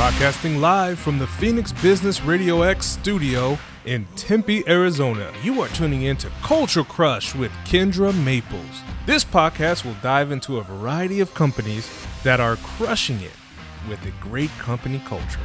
Broadcasting live from the Phoenix Business Radio X studio in Tempe, Arizona. You are tuning in to Culture Crush with Kendra Maples. This podcast will dive into a variety of companies that are crushing it with a great company culture.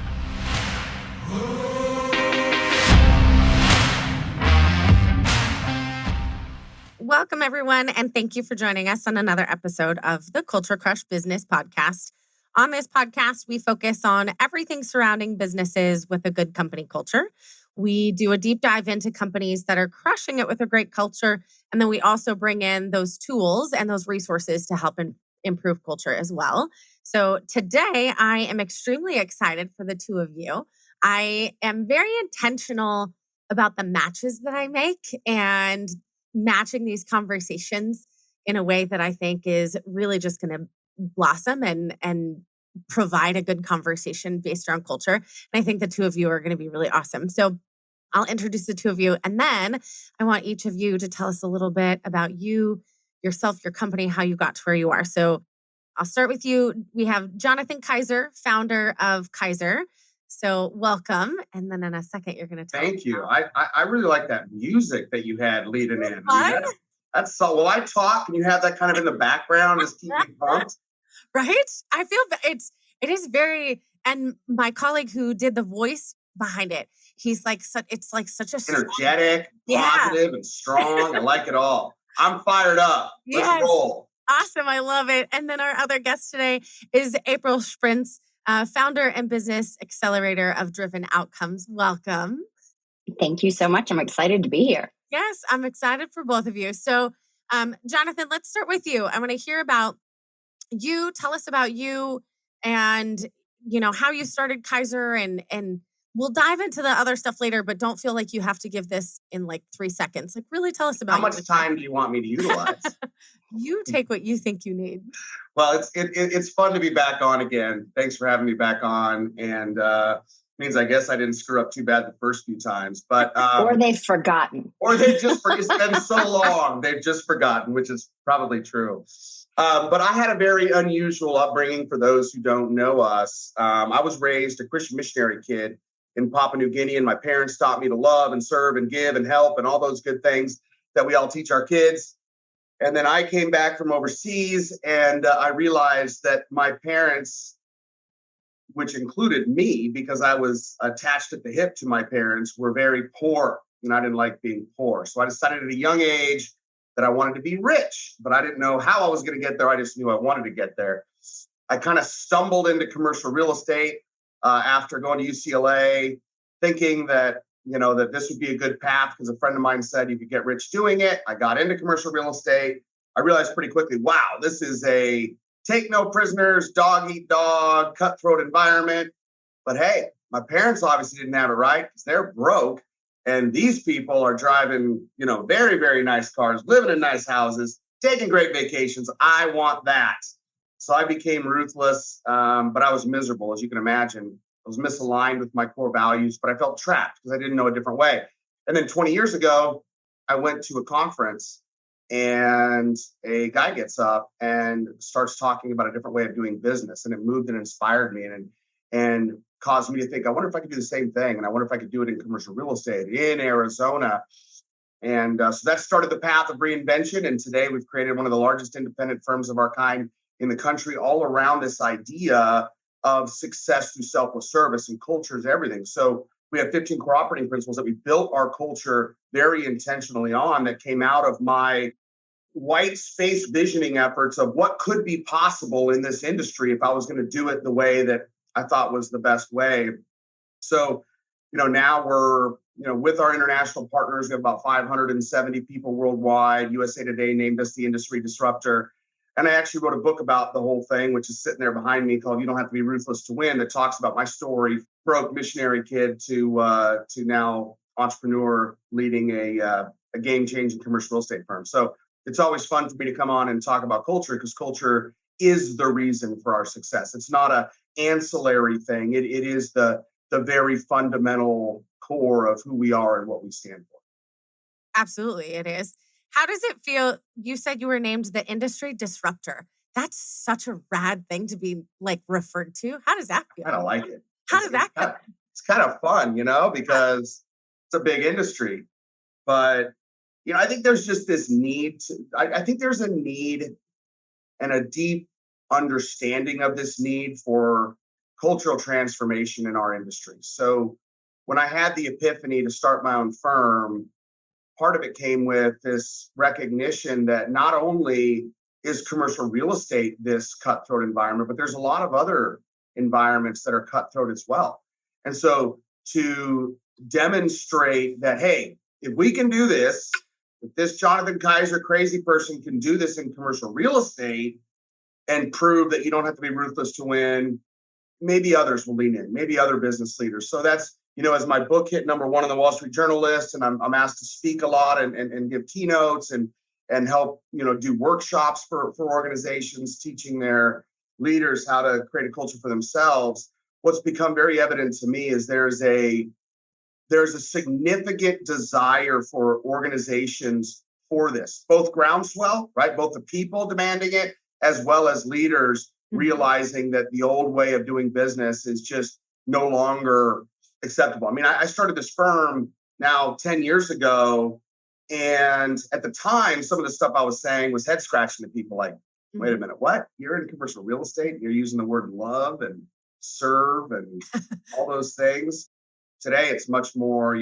Welcome, everyone, and thank you for joining us on another episode of the Culture Crush Business Podcast. On this podcast, we focus on everything surrounding businesses with a good company culture. We do a deep dive into companies that are crushing it with a great culture, and then we also bring in those tools and those resources to help improve culture as well. So today, I am extremely excited for the two of you. I am very intentional about the matches that I make and matching these conversations in a way that I think is really just going to blossom and provide a good conversation based around culture. And I think the two of you are going to be really awesome. So I'll introduce the two of you, and then I want each of you to tell us a little bit about you, yourself, your company, how you got to where you are. So I'll start with you. We have Jonathan Kaiser, founder of Kaiser. So welcome. And then in a second, you're going to tell Thank you. I really like that music that you had leading in. I mean, that's so. Well, I talk and you have that kind of in the background, just keep me pumped. Right? I feel it is very, and my colleague who did the voice behind it, he's like, it's like such a energetic, positive, and strong. I like it all. I'm fired up. Let's roll. Awesome. I love it. And then our other guest today is April Sprints, founder and business accelerator of Driven Outcomes. Welcome. Thank you so much. I'm excited to be here. Yes, I'm excited for both of you. So, Jonathan, let's start with you. I want to hear about you. Tell us about you and, how you started Kaiser, and we'll dive into the other stuff later, but don't feel like you have to give this in like 3 seconds. Like, really tell us about how much time do you want me to utilize? You take what you think you need. Well, it's fun to be back on again. Thanks for having me back on. And means I guess I didn't screw up too bad the first few times. But or they've forgotten. Or they've just it's been so long, they've just forgotten, which is probably true. But I had a very unusual upbringing for those who don't know us. I was raised a Christian missionary kid in Papua New Guinea, and my parents taught me to love and serve and give and help and all those good things that we all teach our kids. And then I came back from overseas, and I realized that my parents, which included me because I was attached at the hip to my parents, were very poor, and I didn't like being poor. So I decided at a young age that I wanted to be rich, but I didn't know how I was going to get there. I just knew I wanted to get there. I kind of stumbled into commercial real estate after going to UCLA, thinking that that this would be a good path because a friend of mine said you could get rich doing it. I got into commercial real estate. I realized pretty quickly, wow, this is a take no prisoners, dog eat dog, cutthroat environment. But hey, my parents obviously didn't have it right because they're broke. And these people are driving, very, very nice cars, living in nice houses, taking great vacations. I want that. So I became ruthless, but I was miserable, as you can imagine. I was misaligned with my core values, but I felt trapped because I didn't know a different way. And then 20 years ago, I went to a conference, and a guy gets up and starts talking about a different way of doing business. And it moved and inspired me and caused me to think, I wonder if I could do the same thing. And I wonder if I could do it in commercial real estate in Arizona. And so that started the path of reinvention. And today we've created one of the largest independent firms of our kind in the country, all around this idea of success through selfless service, and culture is everything. So we have 15 core operating principles that we built our culture very intentionally on, that came out of my white space visioning efforts of what could be possible in this industry if I was going to do it the way that I thought was the best way. So, now we're, with our international partners, we have about 570 people worldwide. USA Today named us the industry disruptor. And I actually wrote a book about the whole thing, which is sitting there behind me, called You Don't Have to Be Ruthless to Win, that talks about my story, broke missionary kid to now entrepreneur leading a game-changing commercial real estate firm. So it's always fun for me to come on and talk about culture, because culture is the reason for our success. It's not an ancillary thing. It is the very fundamental core of who we are and what we stand for. Absolutely, it is. How does it feel? You said you were named the industry disruptor. That's such a rad thing to be referred to. How does that feel? I don't like it. How did that go? It's kind of fun, because it's a big industry. But, I think there's just this need I think there's a need and a deep understanding of this need for cultural transformation in our industry. So when I had the epiphany to start my own firm, part of it came with this recognition that not only is commercial real estate this cutthroat environment, but there's a lot of other environments that are cutthroat as well. And so to demonstrate that, hey, if we can do this, if this Jonathan Kaiser crazy person can do this in commercial real estate and prove that you don't have to be ruthless to win, maybe others will lean in, maybe other business leaders. So that's, as my book hit number one on the Wall Street Journal list, and I'm asked to speak a lot and give keynotes and help, do workshops for organizations, teaching their leaders how to create a culture for themselves. What's become very evident to me is there's a significant desire for organizations for this, both groundswell, right? Both the people demanding it, as well as leaders realizing that the old way of doing business is just no longer acceptable. I mean, I started this firm now 10 years ago, and at the time, some of the stuff I was saying was head scratching to people like, wait a minute, what? You're in commercial real estate? You're using the word love and serve and all those things. Today, it's much more,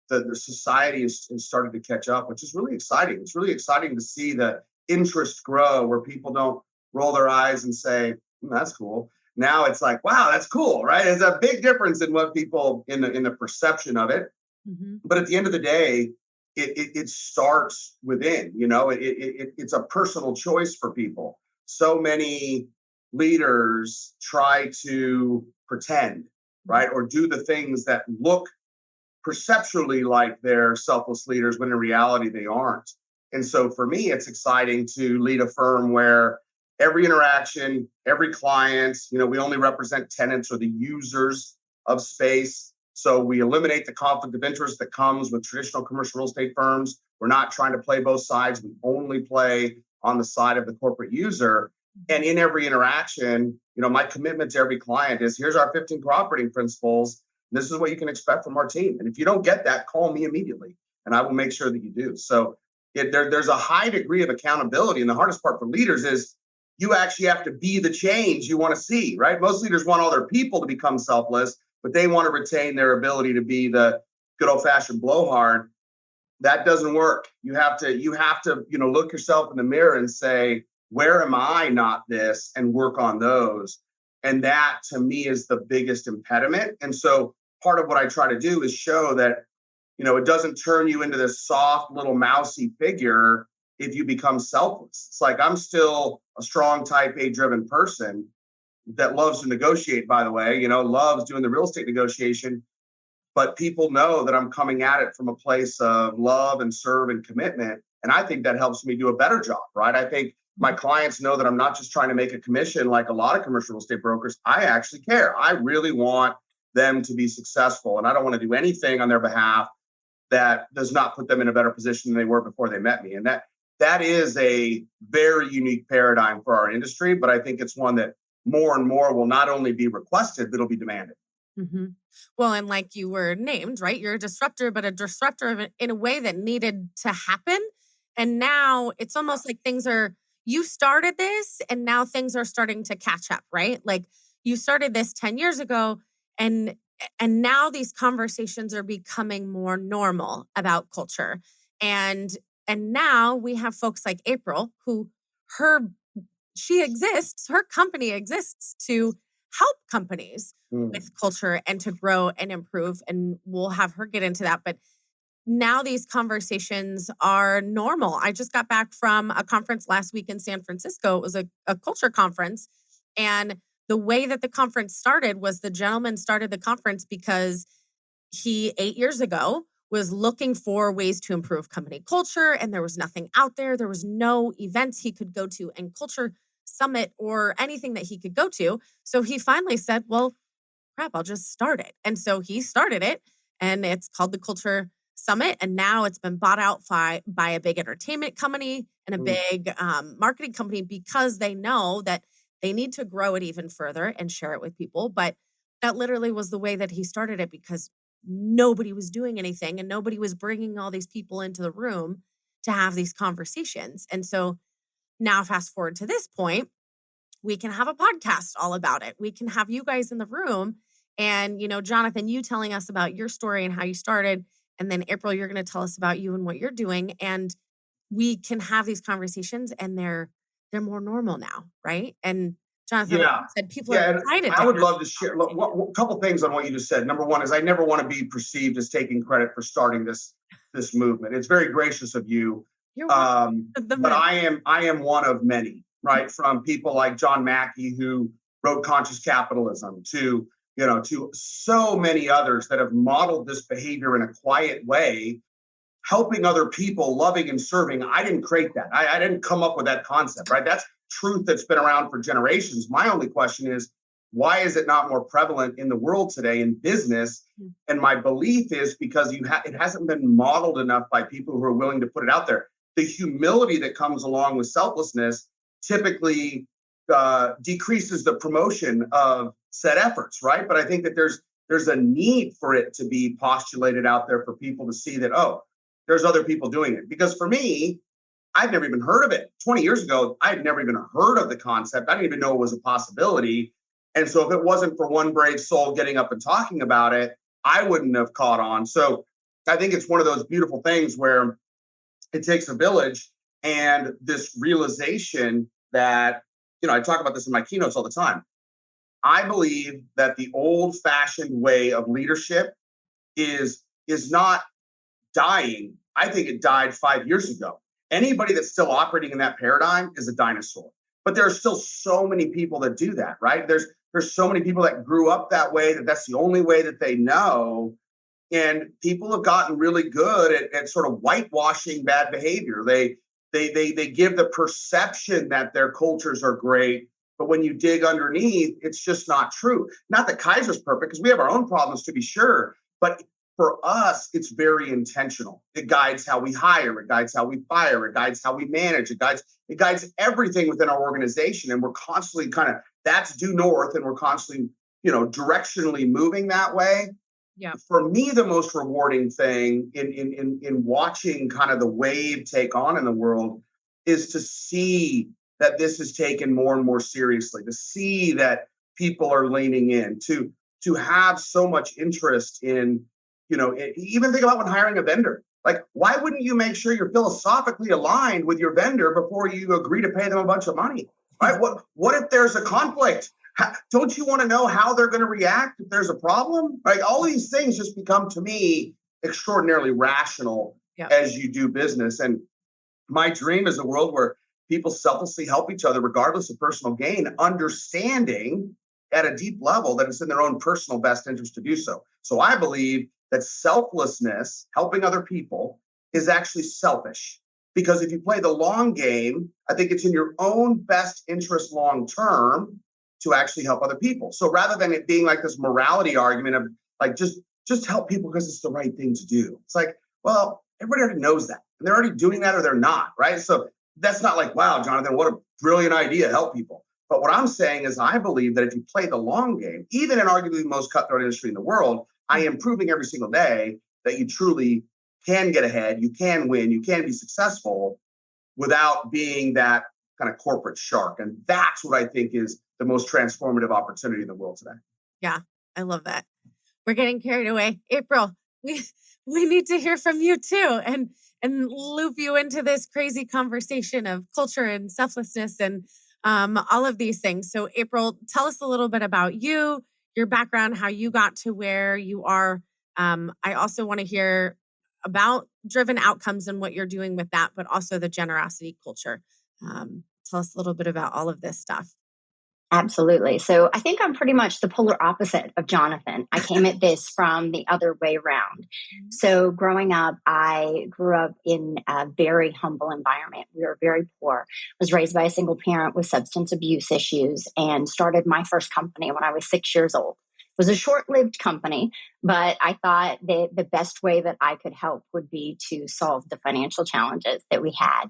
the society has started to catch up, which is really exciting. It's really exciting to see the interest grow where people don't roll their eyes and say, that's cool. Now it's like, wow, that's cool, right? It's a big difference in what people in the perception of it. But at the end of the day, it starts within, it's a personal choice for people. So many leaders try to pretend, right? Or do the things that look perceptually like they're selfless leaders when in reality they aren't. And so for me, it's exciting to lead a firm where every interaction, every client, we only represent tenants or the users of space. So we eliminate the conflict of interest that comes with traditional commercial real estate firms. We're not trying to play both sides. We only play on the side of the corporate user. And in every interaction, my commitment to every client is, here's our 15 operating principles. This is what you can expect from our team. And if you don't get that, call me immediately, and I will make sure that you do. So there's a high degree of accountability. And the hardest part for leaders is you actually have to be the change you want to see, right? Most leaders want all their people to become selfless, but they want to retain their ability to be the good old-fashioned blowhard. That doesn't work. You have to, look yourself in the mirror and say, where am I not this, and work on those. And that to me is the biggest impediment. And so part of what I try to do is show that, it doesn't turn you into this soft little mousy figure if you become selfless. It's like, I'm still a strong type A driven person that loves to negotiate, by the way, loves doing the real estate negotiation. But people know that I'm coming at it from a place of love and serve and commitment. And I think that helps me do a better job, right? I think my clients know that I'm not just trying to make a commission like a lot of commercial real estate brokers. I actually care. I really want them to be successful. And I don't want to do anything on their behalf that does not put them in a better position than they were before they met me. And that is a very unique paradigm for our industry. But I think it's one that more and more will not only be requested, but it'll be demanded. Well, and like you were named, right? You're a disruptor, but a disruptor in a way that needed to happen. And now it's almost like you started this and now things are starting to catch up, right? Like you started this 10 years ago and now these conversations are becoming more normal about culture. And now we have folks like April who her company exists to help companies with culture and to grow and improve. And we'll have her get into that. But now these conversations are normal. I just got back from a conference last week in San Francisco. It was a culture conference. And the way that the conference started was the gentleman started the conference because he 8 years ago was looking for ways to improve company culture. And there was nothing out there. There was no events he could go to and culture summit or anything that he could go to. So he finally said, well, crap, I'll just start it. And so he started it, and it's called the Culture Summit. And now it's been bought out by a big entertainment company and a big marketing company because they know that they need to grow it even further and share it with people. But that literally was the way that he started it, because nobody was doing anything and nobody was bringing all these people into the room to have these conversations. And so now fast forward to this point, we can have a podcast all about it. We can have you guys in the room and, Jonathan, you telling us about your story and how you started. And then April, you're going to tell us about you and what you're doing. And we can have these conversations and they're more normal now, right? And Jonathan, like Yeah. you said, people are Yeah, and excited to I have would love to these share conversations. a couple things on what you just said. Number one is I never want to be perceived as taking credit for starting this movement. It's very gracious of you, You're one of the but many. I am one of many, right? From people like John Mackey, who wrote Conscious Capitalism, to so many others that have modeled this behavior in a quiet way, helping other people, loving and serving. I didn't create that. I didn't come up with that concept, right? That's truth that's been around for generations. My only question is, why is it not more prevalent in the world today in business? And my belief is because it hasn't been modeled enough by people who are willing to put it out there. The humility that comes along with selflessness typically decreases the promotion of said efforts, right? But I think that there's a need for it to be postulated out there for people to see that, oh, there's other people doing it. Because for me, I'd never even heard of it. 20 years ago, I'd never even heard of the concept. I didn't even know it was a possibility. And so if it wasn't for one brave soul getting up and talking about it, I wouldn't have caught on. So I think it's one of those beautiful things where it takes a village, and this realization that, I talk about this in my keynotes all the time. I believe that the old-fashioned way of leadership is not dying. I think it died 5 years ago. Anybody that's still operating in that paradigm is a dinosaur. But there are still so many people that do that, right? There's so many people that grew up that way, that's the only way that they know. And people have gotten really good at sort of whitewashing bad behavior. They give the perception that their cultures are great, but when you dig underneath, it's just not true. Not that Kaiser's perfect, because we have our own problems to be sure, but for us, it's very intentional. It guides how we hire, it guides how we fire, it guides how we manage, it guides everything within our organization. And we're constantly that's due north, and we're constantly, directionally moving that way. Yeah. For me, the most rewarding thing in watching kind of the wave take on in the world is to see that this is taken more and more seriously, to see that people are leaning in, to have so much interest in, even think about when hiring a vendor. Like, why wouldn't you make sure you're philosophically aligned with your vendor before you agree to pay them a bunch of money? Right? What if there's a conflict? Don't you want to know how they're going to react if there's a problem? Like, all these things just become, to me, extraordinarily rational as you do business. And my dream is a world where people selflessly help each other, regardless of personal gain, understanding at a deep level that it's in their own personal best interest to do so. So I believe that selflessness, helping other people, is actually selfish. Because if you play the long game, I think it's in your own best interest long term to actually help other people. So rather than it being like this morality argument of like, just help people because it's the right thing to do. It's like, well, everybody already knows that. And they're already doing that, or they're not, right? So that's not like, wow, Jonathan, what a brilliant idea, help people. But what I'm saying is I believe that if you play the long game, even in arguably the most cutthroat industry in the world, I am proving every single day that you truly can get ahead, you can win, you can be successful without being that kind of corporate shark. And that's what I think is the most transformative opportunity in the world today. Yeah, I love that. We're getting carried away. April, we need to hear from you too, and loop you into this crazy conversation of culture and selflessness and all of these things. So April, tell us a little bit about you, your background, how you got to where you are. I also want to hear about driven outcomes and what you're doing with that, but also the generosity culture. Tell us a little bit about all of this stuff. Absolutely. So I think I'm pretty much the polar opposite of Jonathan. I came at this from the other way around. So growing up, I grew up in a very humble environment. We were very poor. Was raised by a single parent with substance abuse issues, and started my first company when I was 6 years old. It was a short-lived company, but I thought that the best way that I could help would be to solve the financial challenges that we had.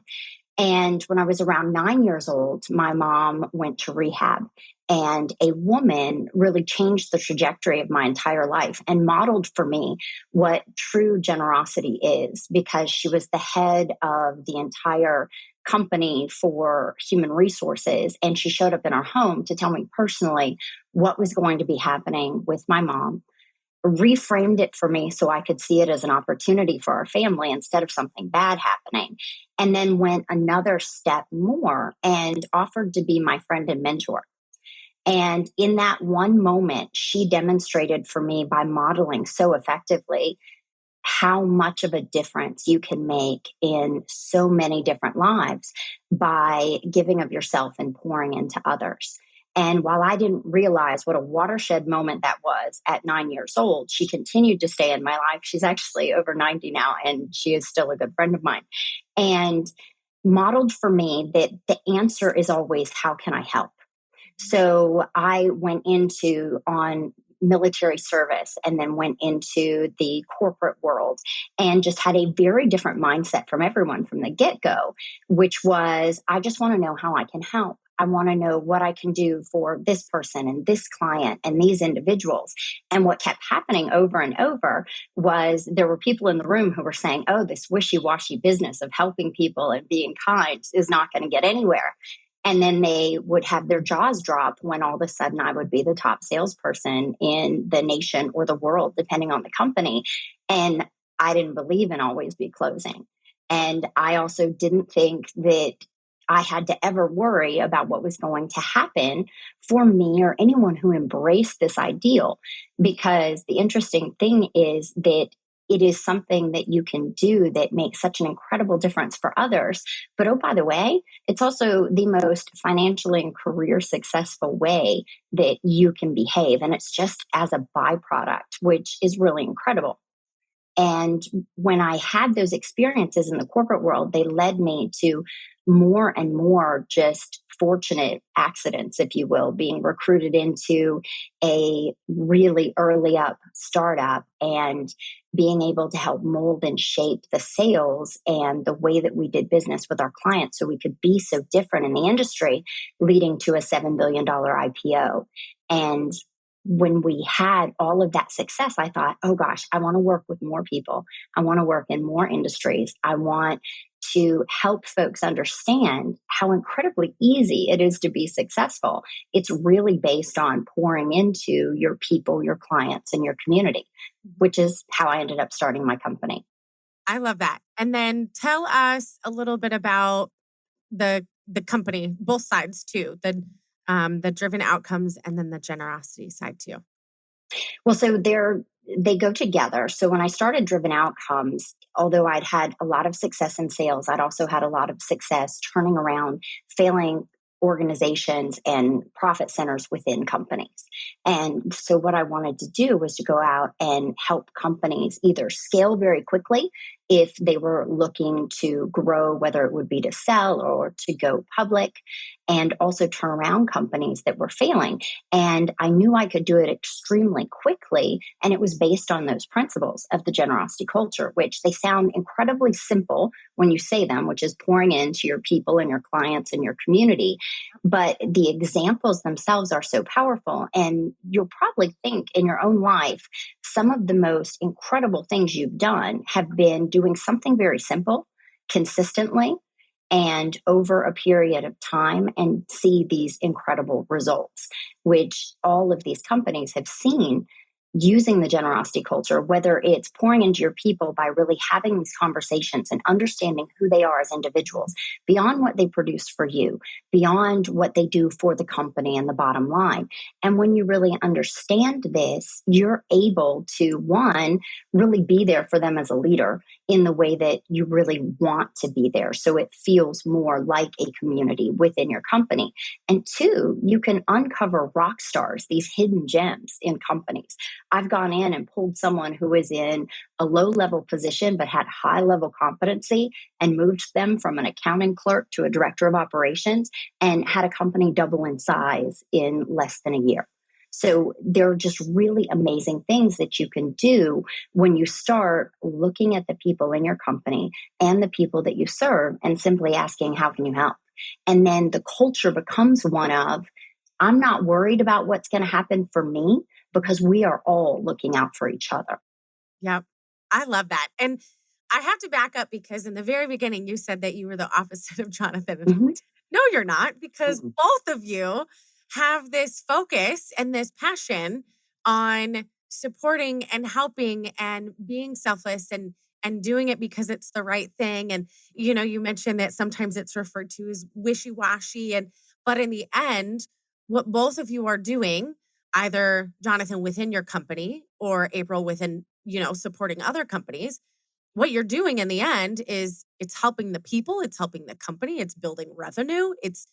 And when I was around 9 years old, my mom went to rehab. And a woman really changed the trajectory of my entire life and modeled for me what true generosity is, because she was the head of the entire company for human resources. And she showed up in our home to tell me personally what was going to be happening with my mom, reframed it for me so I could see it as an opportunity for our family instead of something bad happening. And then went another step more and offered to be my friend and mentor. And in that one moment, she demonstrated for me by modeling so effectively how much of a difference you can make in so many different lives by giving of yourself and pouring into others. And while I didn't realize what a watershed moment that was at 9 years old, she continued to stay in my life. She's actually over 90 now, and she is still a good friend of mine. And modeled for me that the answer is always, how can I help? So I went into on military service and then went into the corporate world and just had a very different mindset from everyone from the get-go, which was, I just want to know how I can help. I want to know what I can do for this person and this client and these individuals. And what kept happening over and over was there were people in the room who were saying, oh, this wishy-washy business of helping people and being kind is not going to get anywhere. And then they would have their jaws drop when all of a sudden I would be the top salesperson in the nation or the world, depending on the company. And I didn't believe in always be closing. And I also didn't think that I had to ever worry about what was going to happen for me or anyone who embraced this ideal. Because the interesting thing is that it is something that you can do that makes such an incredible difference for others. But oh, by the way, it's also the most financially and career successful way that you can behave. And it's just as a byproduct, which is really incredible. And when I had those experiences in the corporate world, they led me to more and more just fortunate accidents, if you will, being recruited into a really early up startup and being able to help mold and shape the sales and the way that we did business with our clients so we could be so different in the industry, leading to a $7 billion IPO. And when we had all of that success, I thought, oh gosh, I want to work with more people. I want to work in more industries. I want to help folks understand how incredibly easy it is to be successful. It's really based on pouring into your people, your clients, and your community, which is how I ended up starting my company. I love that. And then tell us a little bit about the company, both sides too, the driven outcomes and then the generosity side too. Well, so they go together. So when I started Driven Outcomes, although I'd had a lot of success in sales, I'd also had a lot of success turning around failing organizations and profit centers within companies. And so what I wanted to do was to go out and help companies either scale very quickly if they were looking to grow, whether it would be to sell or to go public, and also turn around companies that were failing. And I knew I could do it extremely quickly. And it was based on those principles of the generosity culture, which they sound incredibly simple when you say them, which is pouring into your people and your clients and your community. But the examples themselves are so powerful. And you'll probably think in your own life, some of the most incredible things you've done have been doing something very simple consistently and over a period of time and see these incredible results, which all of these companies have seen using the generosity culture, whether it's pouring into your people by really having these conversations and understanding who they are as individuals, beyond what they produce for you, beyond what they do for the company and the bottom line. And when you really understand this, you're able to, one, really be there for them as a leader in the way that you really want to be there. So it feels more like a community within your company. And two, you can uncover rock stars, these hidden gems in companies. I've gone in and pulled someone who is in a low level position but had high level competency and moved them from an accounting clerk to a director of operations and had a company double in size in less than a year. So there are just really amazing things that you can do when you start looking at the people in your company and the people that you serve and simply asking, how can you help? And then the culture becomes one of, I'm not worried about what's going to happen for me because we are all looking out for each other. Yep. I love that. And I have to back up because in the very beginning, you said that you were the opposite of Jonathan. And I'm Mhm. like, no, you're not, because Mhm. both of you have this focus and this passion on supporting and helping and being selfless and doing it because it's the right thing. And you mentioned that sometimes it's referred to as wishy-washy. But in the end, what both of you are doing, either Jonathan within your company or April within, supporting other companies, what you're doing in the end is it's helping the people, it's helping the company, it's building revenue. It's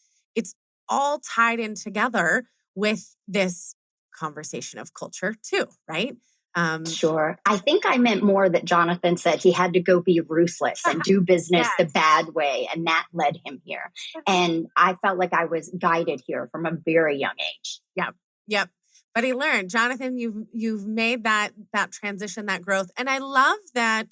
all tied in together with this conversation of culture too, right? Um Sure. I think I meant more that Jonathan said he had to go be ruthless and do business the yes. bad way, and that led him here. And I felt like I was guided here from a very young age. Yep. Yep. But he learned, Jonathan, you've made that transition, that growth. And I love that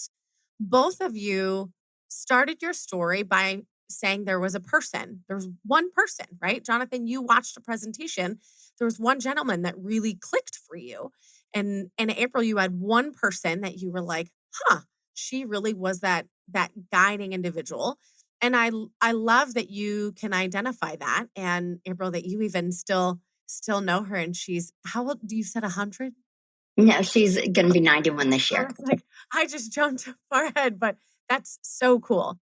both of you started your story by saying there was a person. There was one person, right? Jonathan, you watched a presentation. There was one gentleman that really clicked for you. And April, you had one person that you were like, huh, she really was that guiding individual. And I love that you can identify that. And April, that you even still know her, and she's how old do you said 100? No, she's going to be 91 this I year. was like, I just jumped far ahead, but that's so cool.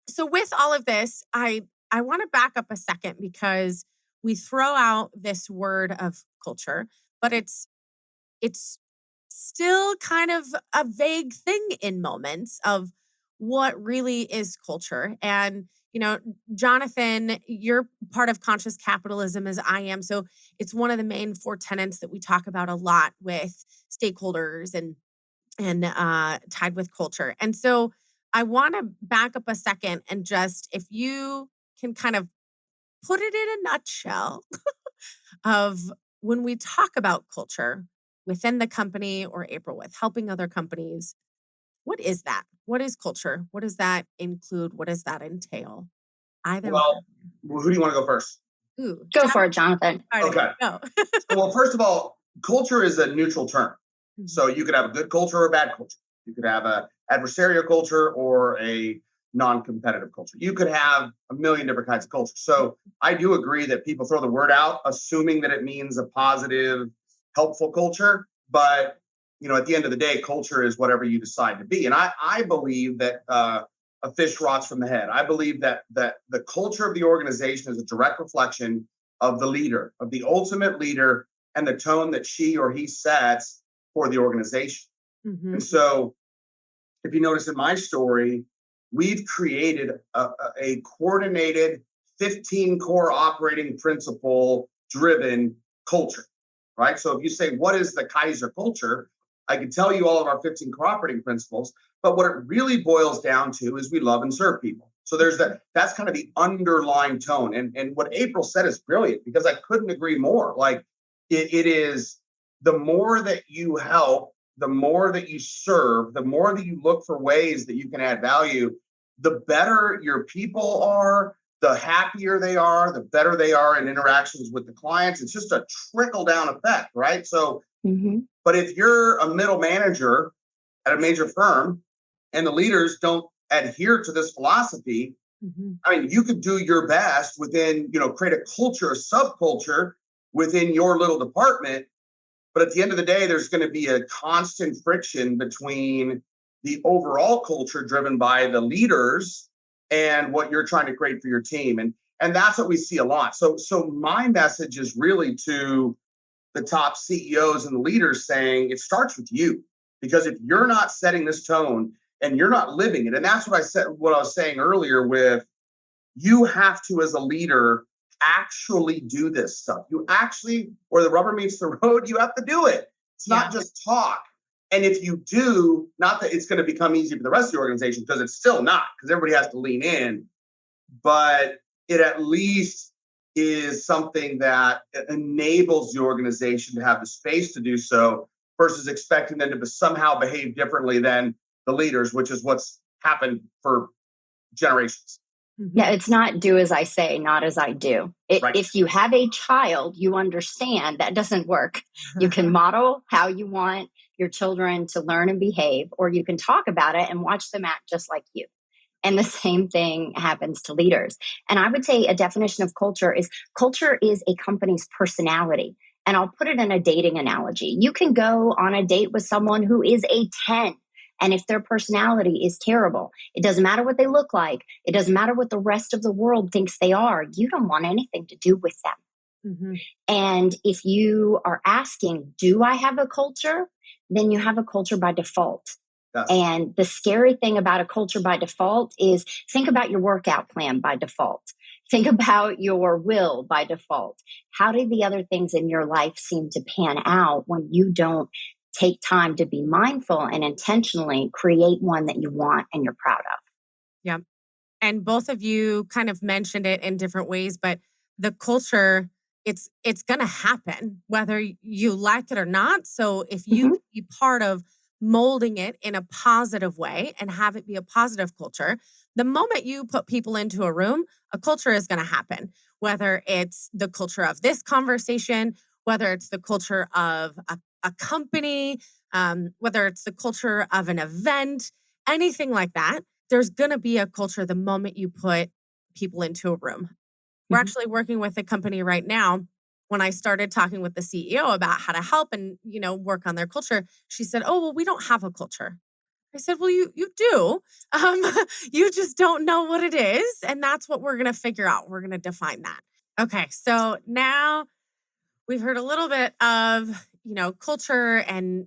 So with all of this, I want to back up a second because we throw out this word of culture, but it's still kind of a vague thing in moments of what really is culture. And, Jonathan, you're part of conscious capitalism as I am. So it's one of the main four tenets that we talk about a lot with stakeholders and tied with culture. And so I want to back up a second and just if you can kind of put it in a nutshell of when we talk about culture within the company or April with helping other companies, what is that? What is culture? What does that include? What does that entail? Either one. Well, who do you want to go first? Ooh, Go Jonathan for it, Jonathan. started. Okay. Go. Well, first of all, culture is a neutral term. Mhm. So you could have a good culture or a bad culture. You could have a adversarial culture or a non-competitive culture. You could have a million different kinds of culture. So I do agree that people throw the word out, assuming that it means a positive, helpful culture. But at the end of the day, culture is whatever you decide to be. And I believe that a fish rots from the head. I believe that the culture of the organization is a direct reflection of the leader, of the ultimate leader, and the tone that she or he sets for the organization. Mhm. And so, if you notice in my story, we've created a coordinated 15 core operating principle driven culture, right? So, if you say, what is the Kaiser culture? I can tell you all of our 15 core operating principles, but what it really boils down to is we love and serve people. So that's kind of the underlying tone. And what April said is brilliant because I couldn't agree more. Like it is the more that you help, the more that you serve, the more that you look for ways that you can add value, the better your people are, the happier they are, the better they are in interactions with the clients. It's just a trickle down effect, right? So, but if you're a middle manager at a major firm and the leaders don't adhere to this philosophy, Mhm. I mean, you could do your best within, create a culture, a subculture within your little department. But at the end of the day, there's going to be a constant friction between the overall culture driven by the leaders and what you're trying to create for your team. And that's what we see a lot. So my message is really to the top CEOs and the leaders saying it starts with you. Because if you're not setting this tone and you're not living it, and that's what I was saying earlier with you have to, as a leader, actually do this stuff. You actually, where the rubber meets the road, you have to do it. It's not just talk. And if you do, not that it's going to become easy for the rest of the organization, because it's still not, because everybody has to lean in, but it at least is something that enables the organization to have the space to do so versus expecting them to somehow behave differently than the leaders, which is what's happened for generations. Yeah, it's not do as I say, not as I do. Right. If you have a child, you understand that doesn't work. You can model how you want your children to learn and behave, or you can talk about it and watch them act just like you. And the same thing happens to leaders. And I would say a definition of culture is a company's personality. And I'll put it in a dating analogy. You can go on a date with someone who is a 10. And if their personality is terrible, it doesn't matter what they look like. It doesn't matter what the rest of the world thinks they are. You don't want anything to do with them. Mm-hmm. And if you are asking, do I have a culture? Then you have a culture by default. Yes. And the scary thing about a culture by default is think about your workout plan by default. Think about your will by default. How do the other things in your life seem to pan out when you don't take time to be mindful and intentionally create one that you want and you're proud of? Yeah. And both of you kind of mentioned it in different ways, but the culture, it's going to happen whether you like it or not. So if you can be part of molding it in a positive way and have it be a positive culture, the moment you put people into a room, a culture is going to happen, whether it's the culture of this conversation, whether it's the culture of a company, whether it's the culture of an event, anything like that. There's going to be a culture the moment you put people into a room. We're actually working with a company right now. When I started talking with the CEO about how to help and, work on their culture, she said, "Oh, well, we don't have a culture." I said, "Well, you do. You just don't know what it is. And that's what we're going to figure out. We're going to define that." Okay. So now we've heard a little bit of, culture and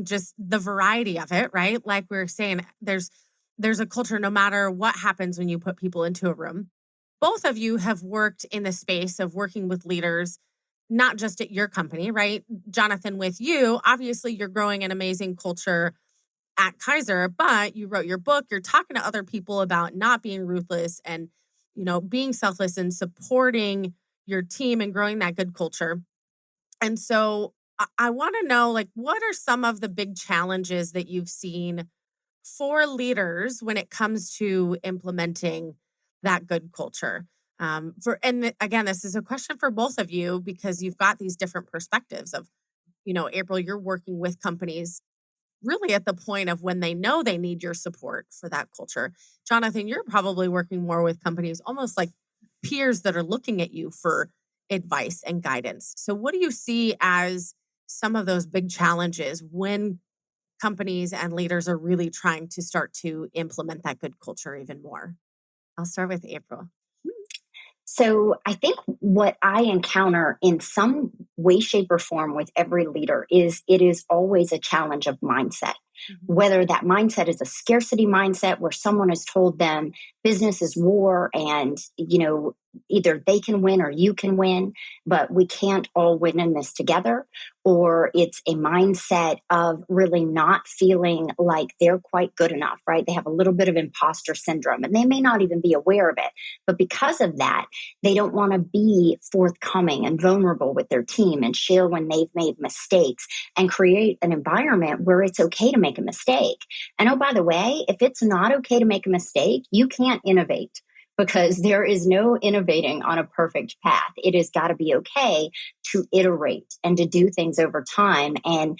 just the variety of it, right? Like we were saying, there's a culture no matter what happens when you put people into a room. Both of you have worked in the space of working with leaders, not just at your company, right? Jonathan, with you, obviously you're growing an amazing culture at Kaiser, but you wrote your book, you're talking to other people about not being ruthless and, being selfless and supporting your team and growing that good culture. And so I want to know, like, what are some of the big challenges that you've seen for leaders when it comes to implementing that good culture? Again, this is a question for both of you because you've got these different perspectives of, April, you're working with companies really at the point of when they know they need your support for that culture. Jonathan, you're probably working more with companies almost like peers that are looking at you for advice and guidance. So what do you see as some of those big challenges when companies and leaders are really trying to start to implement that good culture even more? I'll start with April. So I think what I encounter in some way, shape, or form with every leader is it is always a challenge of mindset. Whether that mindset is a scarcity mindset where someone has told them business is war and, either they can win or you can win, but we can't all win in this together. Or it's a mindset of really not feeling like they're quite good enough, right? They have a little bit of imposter syndrome and they may not even be aware of it. But because of that, they don't want to be forthcoming and vulnerable with their team and share when they've made mistakes and create an environment where it's okay to make a mistake. And oh, by the way, if it's not okay to make a mistake, you can't innovate because there is no innovating on a perfect path. It has got to be okay to iterate and to do things over time and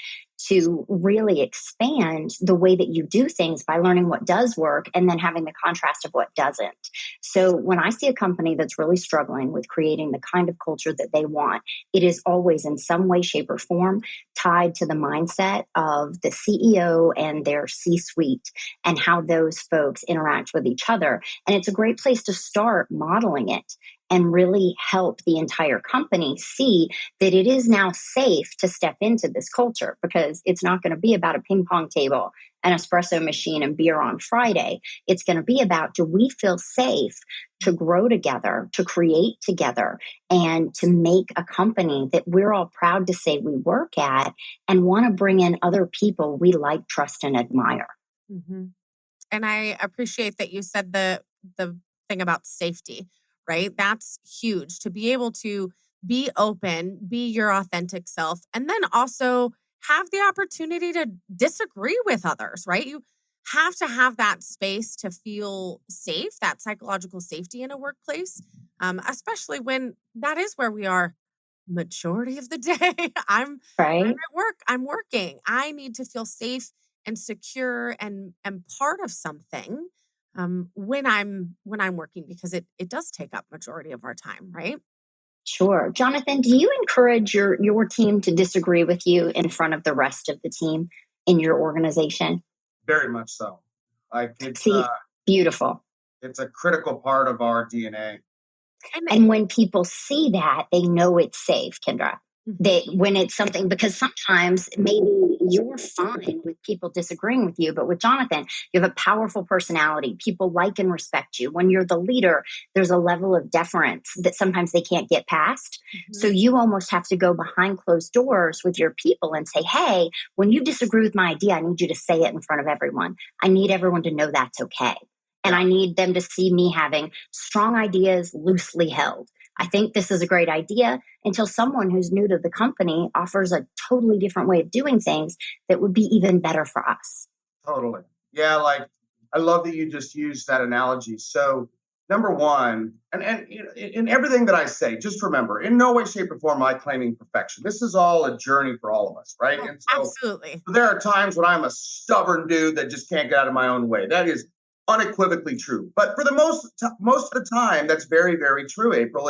to really expand the way that you do things by learning what does work and then having the contrast of what doesn't. So when I see a company that's really struggling with creating the kind of culture that they want, it is always in some way, shape, or form tied to the mindset of the CEO and their C-suite and how those folks interact with each other. And it's a great place to start modeling it and really help the entire company see that it is now safe to step into this culture because it's not going to be about a ping pong table, an espresso machine, and beer on Friday. It's going to be about, do we feel safe to grow together, to create together, and to make a company that we're all proud to say we work at and want to bring in other people we like, trust, and admire. And I appreciate that you said the thing about safety, right? That's huge to be able to be open, be your authentic self, and then also have the opportunity to disagree with others, right? You have to have that space to feel safe, that psychological safety in a workplace, especially when that is where we are majority of the day. I'm Right? at work. I'm working. I need to feel safe and secure and part of something when I'm working because it does take up majority of our time, right? Sure. Jonathan, do you encourage your team to disagree with you in front of the rest of the team in your organization? Very much so. Like See, beautiful. it's a critical part of our DNA. And And when people see that, they know it's safe, Kendra. Mhm. That when it's something, because sometimes maybe you're fine with people disagreeing with you, but with Jonathan, you have a powerful personality. People like and respect you. When you're the leader, there's a level of deference that sometimes they can't get past. So Mhm. you almost have to go behind closed doors with your people and say, hey, when you disagree with my idea, I need you to say it in front of everyone. I need everyone to know that's okay. And Yeah, I need them to see me having strong ideas loosely held. I think this is a great idea until someone who's new to the company offers a totally different way of doing things that would be even better for us. totally. Yeah, like I love that you just used that analogy. So number one, and you know, in everything that I say, just remember, in no way, shape, or form am I claiming perfection. This is all a journey for all of us, right? Oh, And so absolutely. there are times when I'm a stubborn dude that just can't get out of my own way. That is unequivocally true. But for the most of the time, that's very, very true, April.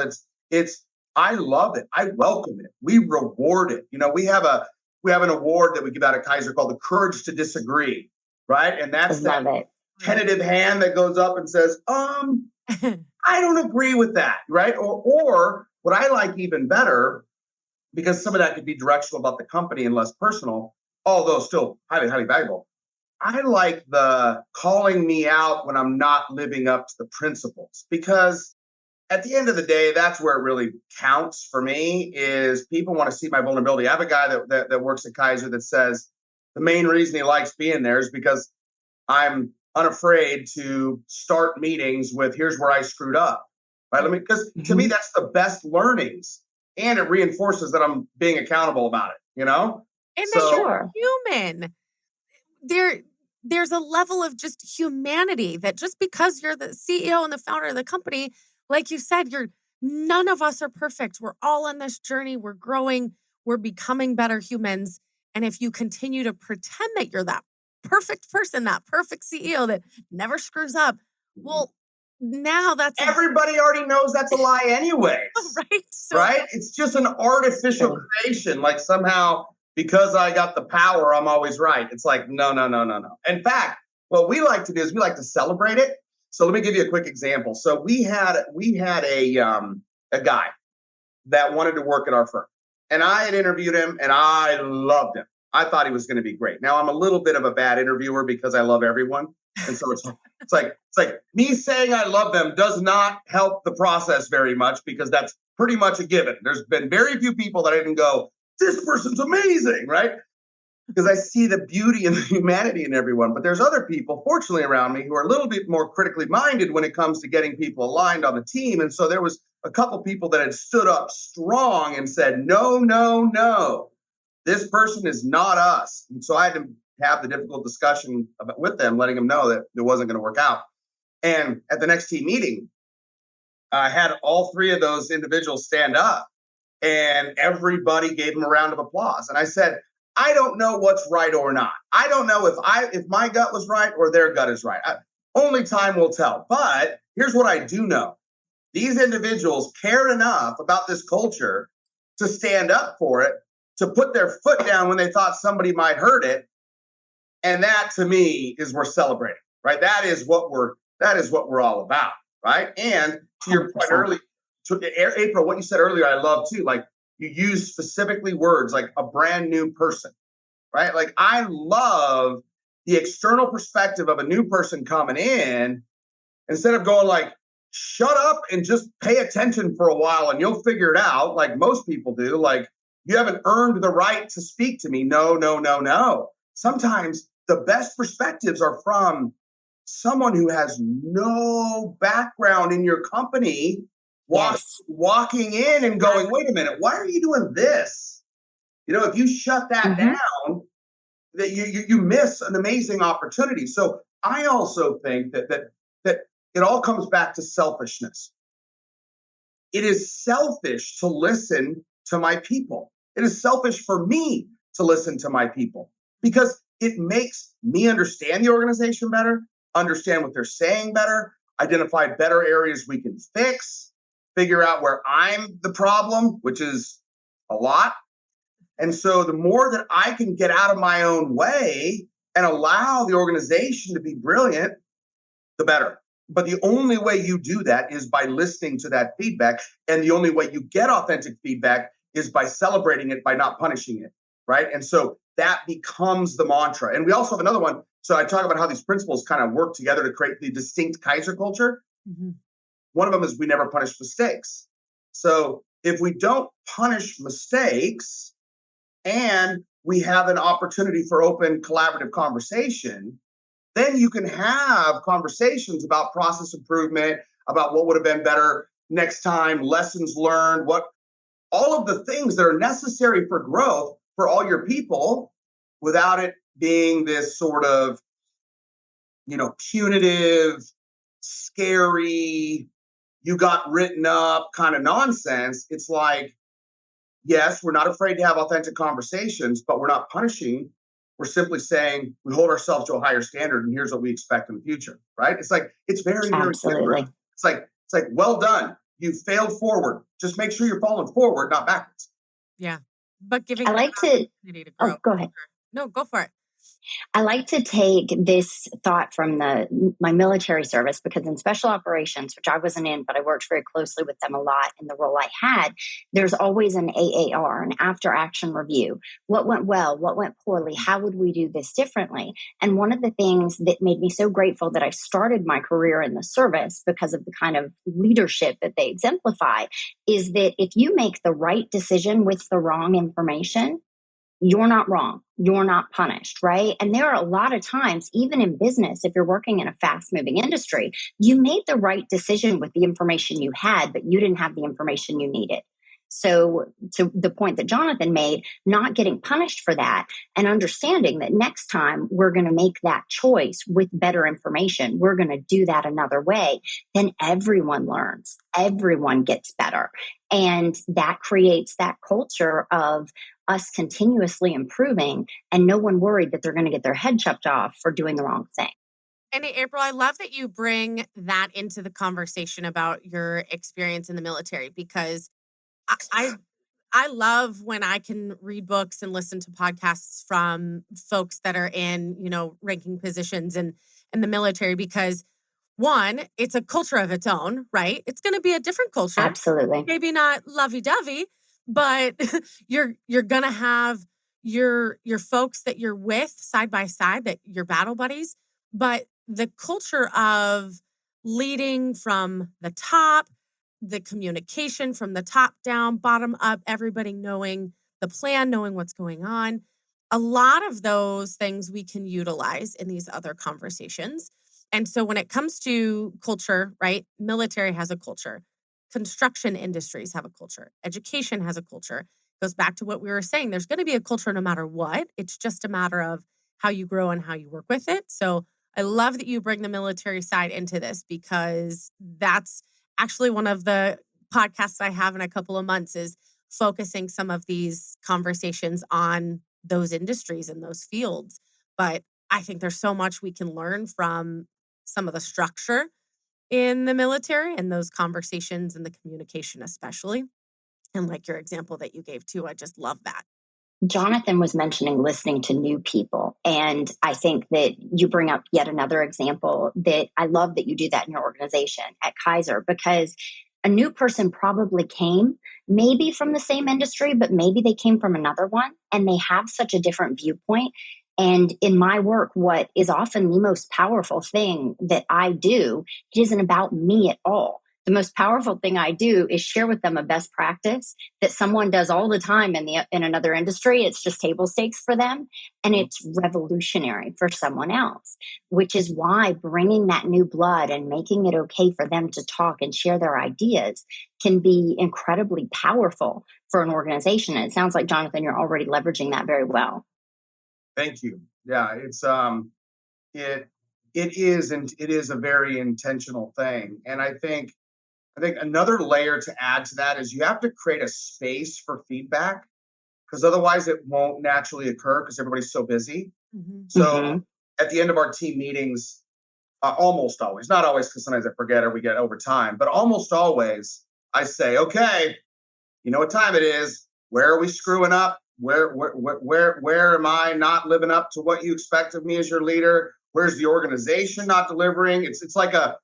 It's I love it. I welcome it. We reward it. You know, we have an award that we give out at Kaiser called the Courage to Disagree, right? And I that's that love it. tentative hand that goes up and says, I don't agree with that, right? Or what I like even better, because some of that could be directional about the company and less personal, although still highly, highly valuable. I like the calling me out when I'm not living up to the principles because at the end of the day, that's where it really counts for me is people want to see my vulnerability. I have a guy that works at Kaiser that says the main reason he likes being there is because I'm unafraid to start meetings with here's where I screwed up. Right. Let me because to me Mhm. that's the best learnings. And it reinforces that I'm being accountable about it, you know? And that So you're Sure. human. there there's a level of just humanity that just because you're the CEO and the founder of the company, like you said, you're none of us are perfect. We're all on this journey. We're growing, we're becoming better humans. And if you continue to pretend that you're that perfect person, that perfect CEO that never screws up, well, now that's a everybody already knows that's a lie anyways. right. So Right? It's just an It's artificial true. creation. Like somehow, because I got the power, I'm always right. It's like, no, no, no, no, no. In fact, what we like to do is we like to celebrate it. So let me give you a quick example. So we had a guy that wanted to work at our firm. And I had interviewed him and I loved him. I thought he was going to be great. Now I'm a little bit of a bad interviewer because I love everyone. And so it's like me saying I love them does not help the process very much because that's pretty much a given. There's been very few people that I didn't go, this person's amazing, right? Because I see the beauty and the humanity in everyone. But there's other people, fortunately, around me who are a little bit more critically minded when it comes to getting people aligned on the team. And so there was a couple people that had stood up strong and said, no, no, no, this person is not us. And so I had to have the difficult discussion with them, letting them know that it wasn't going to work out. And at the next team meeting, I had all three of those individuals stand up and everybody gave him a round of applause. And I said, I don't know what's right or not. I don't know if my gut was right or their gut is right. Only time will tell. But here's what I do know. These individuals cared enough about this culture to stand up for it, to put their foot down when they thought somebody might hurt it. And that to me is worth celebrating, right? That is what we're all about, right? And to your point 100%. earlier, to April, what you said earlier, I love too. Like you use specifically words like a brand new person, right? Like I love the external perspective of a new person coming in instead of going like, shut up and just pay attention for a while and you'll figure it out, like most people do. Like, you haven't earned the right to speak to me. No, no, no, no. Sometimes the best perspectives are from someone who has no background in your company walking in and going, wait a minute, why are you doing this? If you shut that down, that you miss an amazing opportunity. So I also think that it all comes back to selfishness. It is selfish to listen to my people. It is selfish for me to listen to my people because it makes me understand the organization better, understand what they're saying better, identify better areas we can fix, figure out where I'm the problem, which is a lot. And so the more that I can get out of my own way and allow the organization to be brilliant, the better. But the only way you do that is by listening to that feedback. And the only way you get authentic feedback is by celebrating it, by not punishing it, right? And so that becomes the mantra. And we also have another one. So I talk about how these principles kind of work together to create the distinct Kaiser culture. Mm-hmm. One of them is we never punish mistakes. So if we don't punish mistakes and we have an opportunity for open collaborative conversation, then you can have conversations about process improvement, about what would have been better next time, lessons learned, all of the things that are necessary for growth for all your people without it being this sort of, punitive, scary, you got written up kind of nonsense. It's like, yes, we're not afraid to have authentic conversations, but we're not punishing. We're simply saying we hold ourselves to a higher standard, and here's what we expect in the future, right? It's like, it's very, very different. It's like, well done. You failed forward. Just make sure you're falling forward, not backwards. Yeah. But giving I like to grow. Oh, go ahead. No, go for it. I like to take this thought from my military service, because in special operations, which I wasn't in, but I worked very closely with them a lot in the role I had, there's always an AAR, an after action review. What went well? What went poorly? How would we do this differently? And one of the things that made me so grateful that I started my career in the service because of the kind of leadership that they exemplify is that if you make the right decision with the wrong information, you're not wrong. You're not punished, right? And there are a lot of times, even in business, if you're working in a fast moving industry, you made the right decision with the information you had, but you didn't have the information you needed. So to the point that Jonathan made, not getting punished for that and understanding that next time we're going to make that choice with better information, we're going to do that another way, then everyone learns, everyone gets better. And that creates that culture of us continuously improving and no one worried that they're going to get their head chopped off for doing the wrong thing. And April, I love that you bring that into the conversation about your experience in the military, because I love when I can read books and listen to podcasts from folks that are in, ranking positions in the military, because one, it's a culture of its own, right? It's going to be a different culture. Absolutely. Maybe not lovey-dovey, but you're going to have your folks that you're with side by side, that your battle buddies, but the culture of leading from the top, the communication from the top down, bottom up, everybody knowing the plan, knowing what's going on. A lot of those things we can utilize in these other conversations. And so when it comes to culture, right? Military has a culture. Construction industries have a culture. Education has a culture. It goes back to what we were saying. There's going to be a culture no matter what. It's just a matter of how you grow and how you work with it. So I love that you bring the military side into this, because that's actually one of the podcasts I have in a couple of months is focusing some of these conversations on those industries and those fields. But I think there's so much we can learn from some of the structure in the military and those conversations and the communication, especially. And like your example that you gave too, I just love that. Jonathan was mentioning listening to new people. And I think that you bring up yet another example that I love that you do that in your organization at Kaiser, because a new person probably came maybe from the same industry, but maybe they came from another one and they have such a different viewpoint. And in my work, what is often the most powerful thing that I do, it isn't about me at all. the most powerful thing I do is share with them a best practice that someone does all the time in another industry. It's just table stakes for them, and it's revolutionary for someone else, which is why bringing that new blood and making it okay for them to talk and share their ideas can be incredibly powerful for an organization. And it sounds like, Jonathan, you're already leveraging that very well. Thank you. Yeah, it is a very intentional thing. And I think another layer to add to that is you have to create a space for feedback, because otherwise it won't naturally occur because everybody's so busy. So at the end of our team meetings, almost always, not always, because sometimes I forget or we get over time, but almost always I say, okay, you know what time it is? Where are we screwing up? Where am I not living up to what you expect of me as your leader? Where's the organization not delivering? It's like a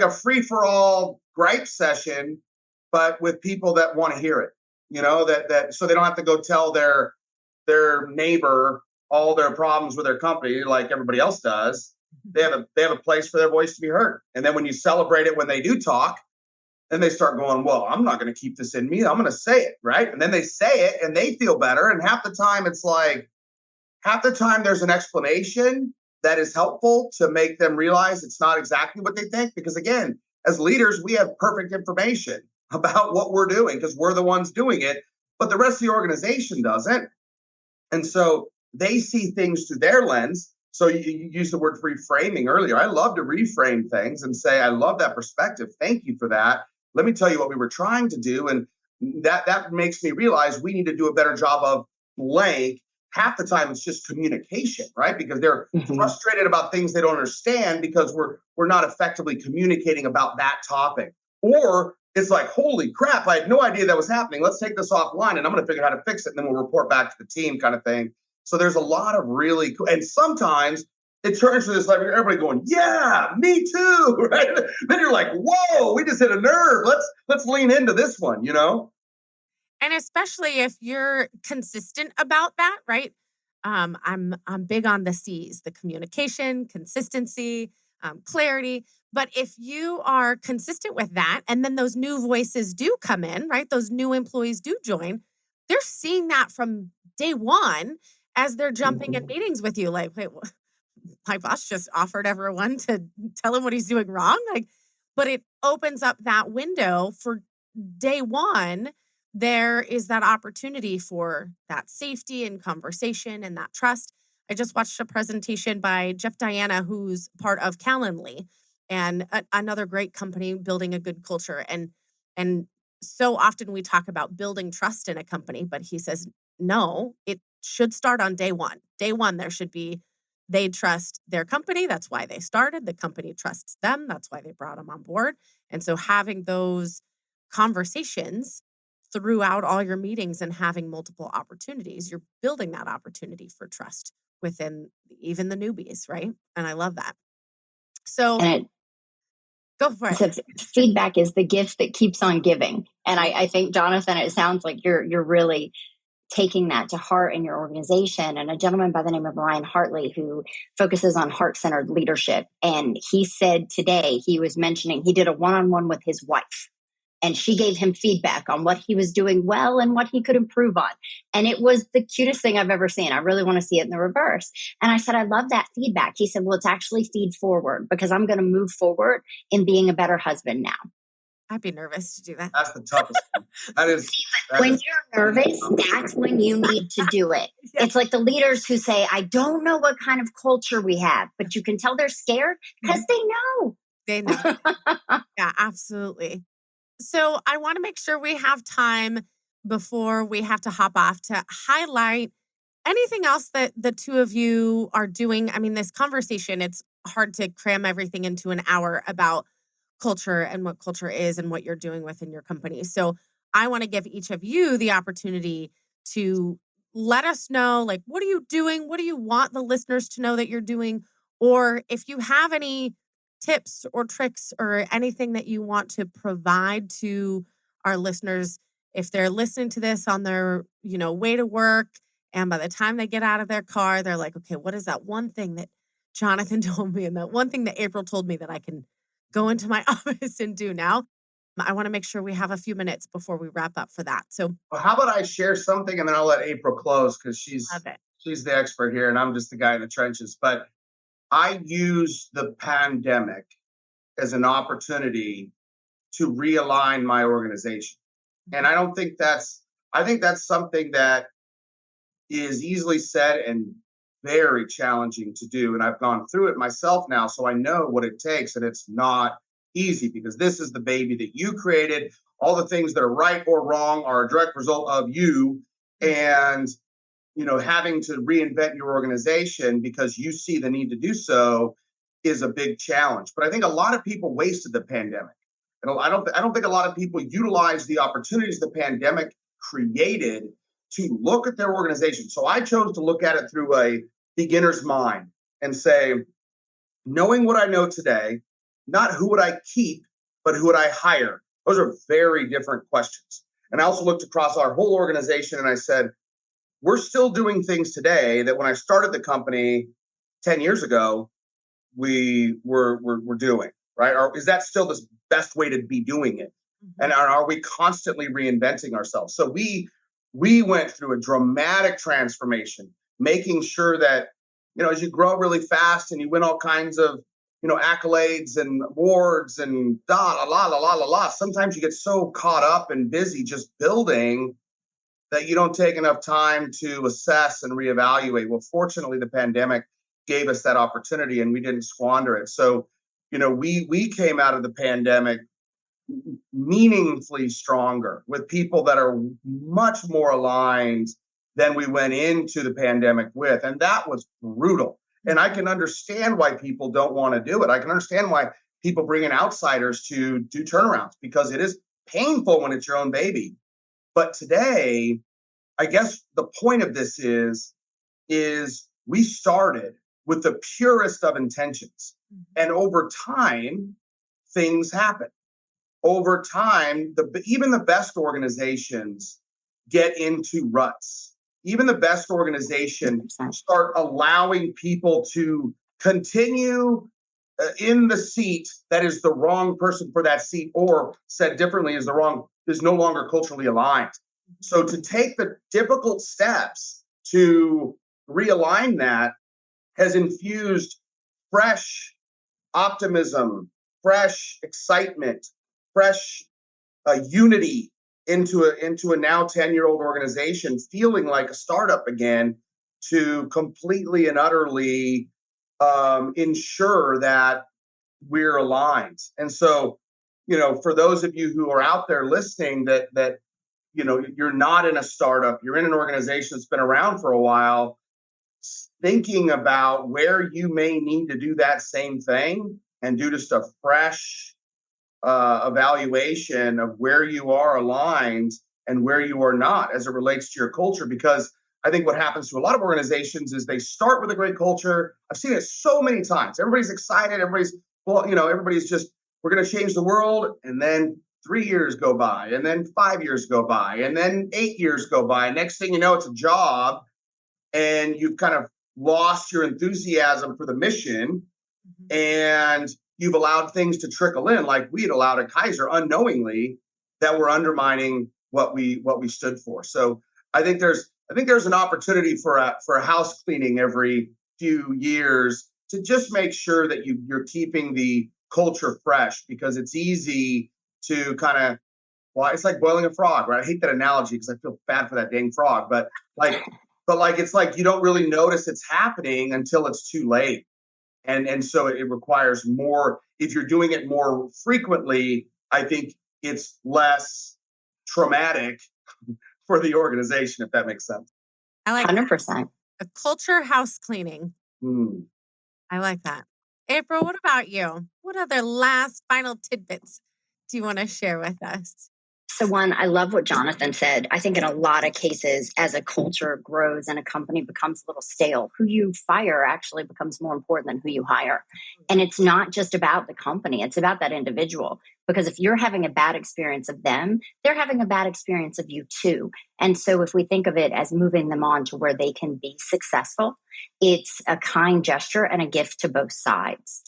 free for all gripe session, but with people that want to hear it. That so they don't have to go tell their neighbor all their problems with their company like everybody else does. They have a place for their voice to be heard. And then when you celebrate it when they do talk, then they start going, well, I'm not going to keep this in me. I'm going to say it, right? And then they say it and they feel better. And half the time there's an explanation that is helpful to make them realize it's not exactly what they think. Because again, as leaders, we have perfect information about what we're doing because we're the ones doing it, but the rest of the organization doesn't. And so they see things through their lens. So you used the word reframing earlier. I love to reframe things and say, I love that perspective. Thank you for that. Let me tell you what we were trying to do. And that makes me realize we need to do a better job of blank. Half the time it's just communication, right? Because they're frustrated about things they don't understand because we're not effectively communicating about that topic. Or it's like, holy crap, I had no idea that was happening. Let's take this offline and I'm going to figure out how to fix it. And then we'll report back to the team kind of thing. So there's a lot of really cool, and sometimes it turns to this like everybody going, yeah, me too, right? Then you're like, whoa, we just hit a nerve. Let's lean into this one, And especially if you're consistent about that, right? I'm big on the C's, the communication, consistency, clarity. But if you are consistent with that, and then those new voices do come in, right? Those new employees do join, they're seeing that from day one as they're jumping in meetings with you. Like, wait, my boss just offered everyone to tell him what he's doing wrong. But it opens up that window for day one. There is that opportunity for that safety and conversation and that trust. I just watched a presentation by Jeff Diana, who's part of Calendly, and another great company building a good culture. And so often we talk about building trust in a company, but he says, no, it should start on day one. Day one, there should be, they trust their company. That's why they started. The company trusts them. That's why they brought them on board. And so having those conversations throughout all your meetings and having multiple opportunities, you're building that opportunity for trust within even the newbies, right? And I love that. So go for it. So feedback is the gift that keeps on giving. And I think, Jonathan, it sounds like you're really taking that to heart in your organization. And a gentleman by the name of Ryan Hartley, who focuses on heart-centered leadership. And he said today, he was mentioning, he did a one-on-one with his wife. And she gave him feedback on what he was doing well and what he could improve on. And it was the cutest thing I've ever seen. I really want to see it in the reverse. And I said, I love that feedback. He said, well, it's actually feed forward because I'm going to move forward in being a better husband now. I'd be nervous to do that. That's the toughest one. When you're nervous, that's when you need to do it. Yeah. It's like the leaders who say, I don't know what kind of culture we have, but you can tell they're scared because they know. They know. Yeah, absolutely. So I want to make sure we have time before we have to hop off to highlight anything else that the two of you are doing. I mean, this conversation, it's hard to cram everything into an hour about culture and what culture is and what you're doing within your company. So I want to give each of you the opportunity to let us know, like, what are you doing? What do you want the listeners to know that you're doing? Or if you have any tips or tricks or anything that you want to provide to our listeners, if they're listening to this on their, way to work, and by the time they get out of their car, they're like, okay, what is that one thing that Jonathan told me and that one thing that April told me that I can go into my office and do now? I want to make sure we have a few minutes before we wrap up for that. So Well, how about I share something and then I'll let April close because love it. she's the expert here and I'm just the guy in the trenches. But I use the pandemic as an opportunity to realign my organization. And I think that's something that is easily said and very challenging to do. And I've gone through it myself now, so I know what it takes, and it's not easy because this is the baby that you created. All the things that are right or wrong are a direct result of you. And having to reinvent your organization because you see the need to do so is a big challenge. But I think a lot of people wasted the pandemic. And I don't think a lot of people utilized the opportunities the pandemic created to look at their organization. So I chose to look at it through a beginner's mind and say, knowing what I know today, not who would I keep, but who would I hire? Those are very different questions. And I also looked across our whole organization and I said, we're still doing things today that when I started the company 10 years ago, we were doing, right? Or is that still the best way to be doing it? Mm-hmm. And are we constantly reinventing ourselves? So we went through a dramatic transformation, making sure that, as you grow really fast and you win all kinds of, accolades and awards and sometimes you get so caught up and busy just building that you don't take enough time to assess and reevaluate. Well, fortunately, the pandemic gave us that opportunity and we didn't squander it. So, we came out of the pandemic meaningfully stronger with people that are much more aligned than we went into the pandemic with. And that was brutal. And I can understand why people don't want to do it. I can understand why people bring in outsiders to do turnarounds because it is painful when it's your own baby. But today, I guess the point of this is we started with the purest of intentions. And over time, things happen. Over time, even the best organizations get into ruts. Even the best organizations start allowing people to continue in the seat that is the wrong person for that seat, or said differently, is no longer culturally aligned. So to take the difficult steps to realign that has infused fresh optimism, fresh excitement, fresh unity into a now 10-year-old organization feeling like a startup again to completely and utterly ensure that we're aligned. And so, for those of you who are out there listening that you're not in a startup, you're in an organization that's been around for a while, thinking about where you may need to do that same thing and do just a fresh evaluation of where you are aligned and where you are not as it relates to your culture. Because I think what happens to a lot of organizations is they start with a great culture. I've seen it so many times. Everybody's excited. Everybody's just, we're going to change the world. And then 3 years go by, and then 5 years go by, and then 8 years go by. Next thing you know, it's a job and you've kind of lost your enthusiasm for the mission. Mm-hmm. And you've allowed things to trickle in, like we had allowed at Kaiser unknowingly, that were undermining what we stood for. So I think there's an opportunity for a house cleaning every few years to just make sure that you're keeping the culture fresh, because it's easy to kind of, it's like boiling a frog, right? I hate that analogy because I feel bad for that dang frog, but it's like you don't really notice it's happening until it's too late. And so it requires more. If you're doing it more frequently, I think it's less traumatic for the organization, if that makes sense. I like 100%. A culture house cleaning. I like that. April, what about you? What other last final tidbits do you want to share with us? So one, I love what Jonathan said. I think in a lot of cases, as a culture grows and a company becomes a little stale, who you fire actually becomes more important than who you hire. And it's not just about the company, it's about that individual. Because if you're having a bad experience of them, they're having a bad experience of you too. And so if we think of it as moving them on to where they can be successful, it's a kind gesture and a gift to both sides.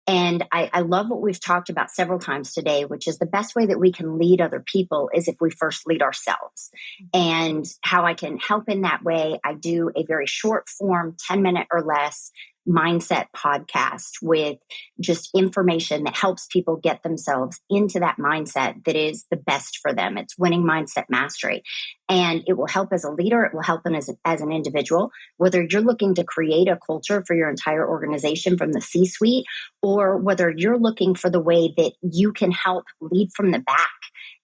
And I love what we've talked about several times today, which is the best way that we can lead other people is if we first lead ourselves. And how I can help in that way, I do a very short form, 10-minute or less mindset podcast with just information that helps people get themselves into that mindset that is the best for them. It's winning mindset mastery. And it will help as a leader. It will help as an individual, whether you're looking to create a culture for your entire organization from the C-suite, or whether you're looking for the way that you can help lead from the back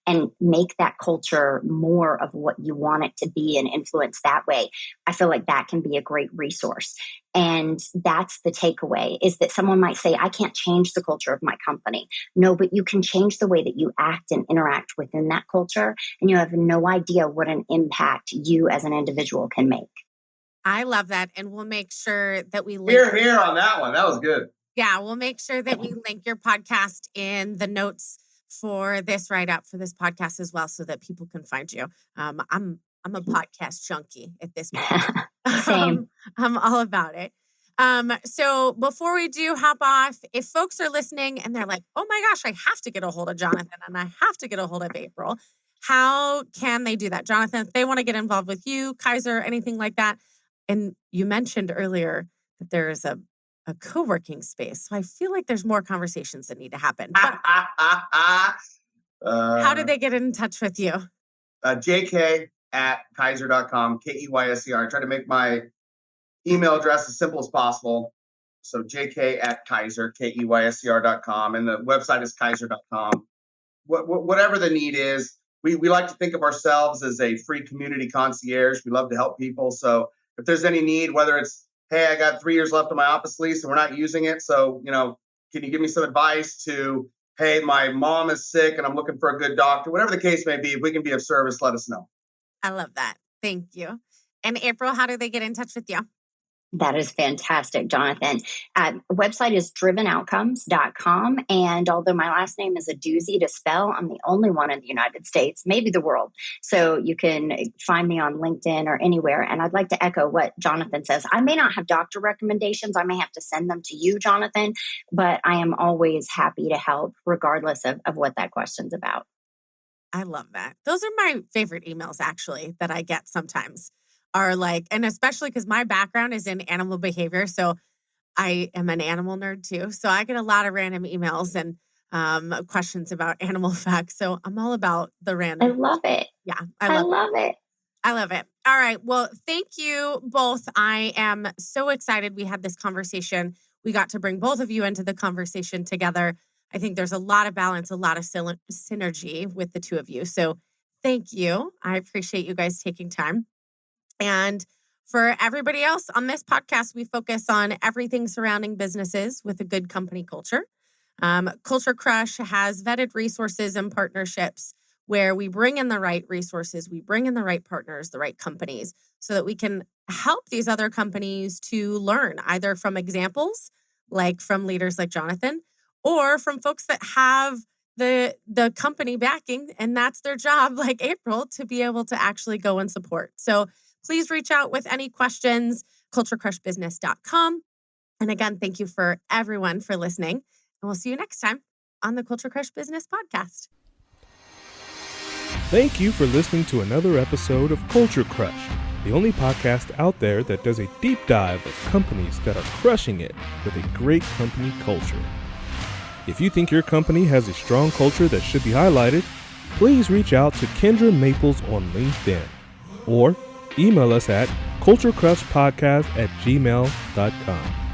and make that culture more of what you want it to be and influence that way. I feel like that can be a great resource. And that's the takeaway, is that someone might say, I can't change the culture of my company. No, but you can change the way that you act and interact within that culture. And you have no idea what an impact you as an individual can make. I love that. And we'll make sure that we link. Here on that one. That was good. Yeah, we'll make sure that we link your podcast in the notes for this write-up for this podcast as well, so that people can find you. I'm a podcast junkie at this point. Same. I'm all about it. So before we do hop off, if folks are listening and they're like, oh my gosh, I have to get a hold of Jonathan and I have to get a hold of April, how can they do that? Jonathan, if they want to get involved with you, Kaiser, anything like that. And you mentioned earlier that there's a co-working space. So I feel like there's more conversations that need to happen. But how did they get in touch with you? JK@Kaiser.com, Keyser. I try to make my email address as simple as possible. So JK@Kaiser, Keyser.com. And the website is Kaiser.com. Whatever the need is, we like to think of ourselves as a free community concierge. We love to help people. So if there's any need, whether it's, hey, I got 3 years left on my office lease and we're not using it, so, can you give me some advice, to, hey, my mom is sick and I'm looking for a good doctor, whatever the case may be, if we can be of service, let us know. I love that. Thank you. And April, how do they get in touch with you? That is fantastic, Jonathan. Website is drivenoutcomes.com. And although my last name is a doozy to spell, I'm the only one in the United States, maybe the world. So you can find me on LinkedIn or anywhere. And I'd like to echo what Jonathan says. I may not have doctor recommendations. I may have to send them to you, Jonathan, but I am always happy to help regardless of what that question's about. I love that. Those are my favorite emails, actually, that I get sometimes. Are like, and especially because my background is in animal behavior. So I am an animal nerd too. So I get a lot of random emails and questions about animal facts. So I'm all about the random. I love it. Yeah. I love it. I love it. All right. Well, thank you both. I am so excited we had this conversation. We got to bring both of you into the conversation together. I think there's a lot of balance, a lot of synergy with the two of you. So thank you. I appreciate you guys taking time. And for everybody else on this podcast, we focus on everything surrounding businesses with a good company culture. Culture Crush has vetted resources and partnerships where we bring in the right resources, we bring in the right partners, the right companies, so that we can help these other companies to learn either from examples, like from leaders like Jonathan, or from folks that have the company backing, and that's their job, like April, to be able to actually go and support. So please reach out with any questions, culturecrushbusiness.com. And again, thank you for everyone for listening. And we'll see you next time on the Culture Crush Business Podcast. Thank you for listening to another episode of Culture Crush, the only podcast out there that does a deep dive of companies that are crushing it with a great company culture. If you think your company has a strong culture that should be highlighted, please reach out to Kendra Maples on LinkedIn or email us at culturecrushpodcast@gmail.com.